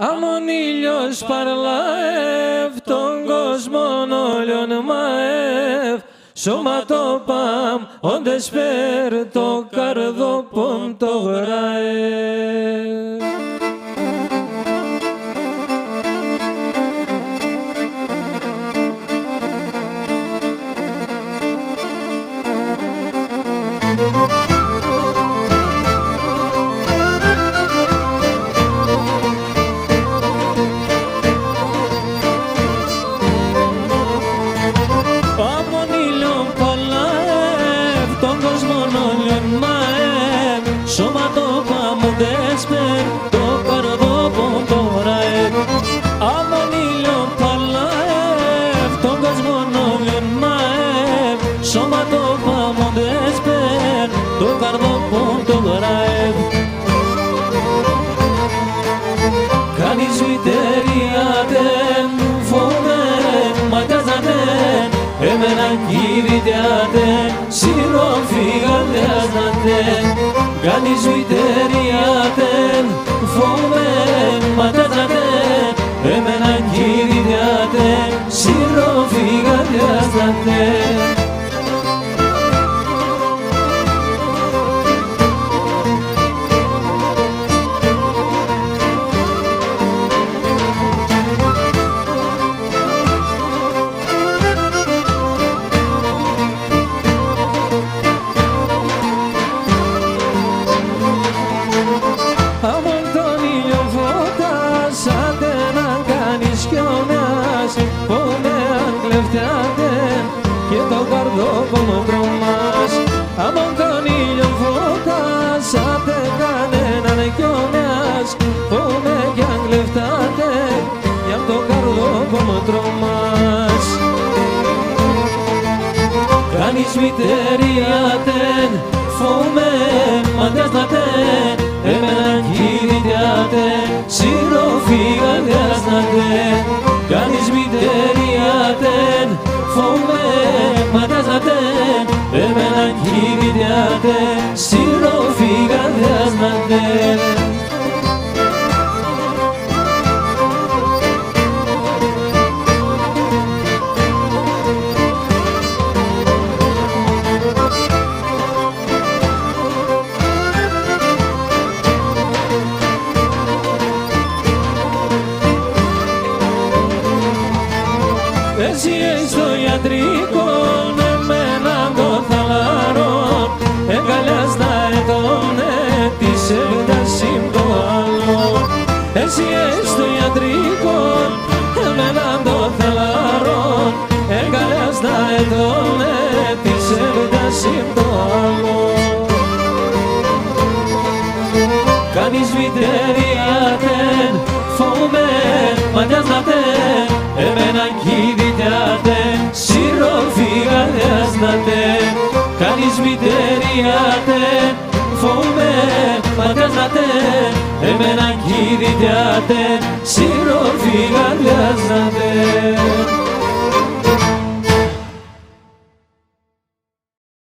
Άμον ήλιος παρλαεύ, τον κόσμον όλιον μαεύ, σώματοπαμ, όντες περ το καρδόπον το γραεύ. Σώματοπαμ, όντες περ το καρδόπον το γραεύ. Άμον ήλιον παλαεύ, τον κόσμον όλιον μαεύ, σώματοπαμ, όντες περ το καρδόπον το γραεύ. Κανείς μητεριάτεν, φοβέν, μαγαζάτεν, εμέναν κηρυτιάτεν, σιροφυγαλιάζατεν. Κανείς μητεριάτεν, φοβέν, μαγαζάτεν, εμέναν κηρυτιάτεν, σιροφυγαλιάζατεν. Άμον τον ήλιο φωτάσατε να κάνεις κι ομοιάς, πόνε αν κλεφτιάτεν και το καρδόπον τρομάς. Άμον τον ήλιο φωτάσατε κανέναν κι ομοιάς, πόνε κι αν κλεφτιάτεν και το καρδόπον τρομάς. Κανείς μητεριάτεν, φοβέν, μαντιάζατεν, εμέναν κηρυτιάτεν, σιροφυγαλιάζατεν. Κανείς μητεριάτεν, φοβέν, μαντιάζατεν, εμέναν κηρυτιάτεν, σιροφυγαλιάζατεν. Εσύ στο ιατρικό, εμέναν το θαλαρό, εγκαλιάς τα ετώνε, της έντασιμ το άλλο. Εσύ στο ιατρικό, εμέναν το θαλαρό, εγκαλιάς τα ετώνε, της έντασιμ το άλλο. Κανείς μητεριάτεν, φοβέν, μαντιάζατεν, εμέναν κηρυτιάτεν, σιροφυγαλιάζατεν. Κανείς μητεριάτεν, φοβέν, μαντιάζατεν, εμέναν κηρυτιάτεν, σιροφυγαλιάζατεν.